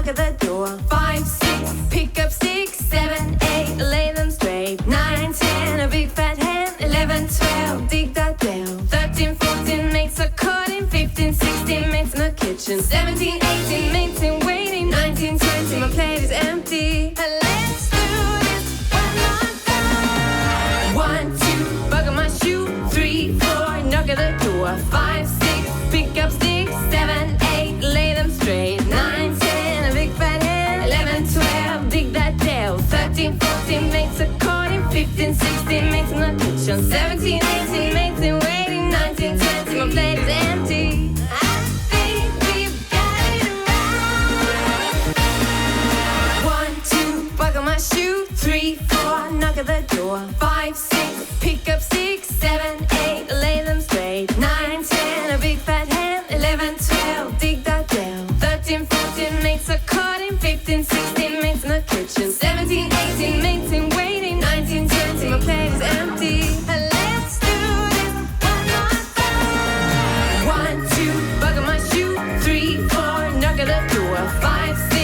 knock at the door. 5, 6, pick up 6, 7, 8, lay them straight. 9, 10, a big fat hand. 11, 12, dig that bell. 13, 14, makes a cutting. 15, 16, makes in the kitchen. 17, 18, makes in waiting. 19, 20, my plate is empty. Let's do this one more time. 1, 2, buckle my shoe. 3, 4, knock at the door. 5, 6, pick up 6, 7, 8, lay them straight. 9, 10, a big fat hand. 11, 12, dig that bell. 13, 14, makes a cutting. 15, 16, makes in the kitchen. 17, 18, makes in waiting. 19, 20, my plate is empty. I think we've got it right. 1, 2, buckle my shoe. 3, 4, knock at the door. 5, 6, pick up 6, 7, 8, lay them straight. 9, 10, a big fat hand. 11, 12, dig that bell. 13, 14, makes a cutting. 15, 16, makes in the kitchen. 17, 18, makes in waiting. 19, 20, my plate is empty. Let's do this one more time. 1, 2, buckle my shoe. 3, 4, knock at the door. 5, 6.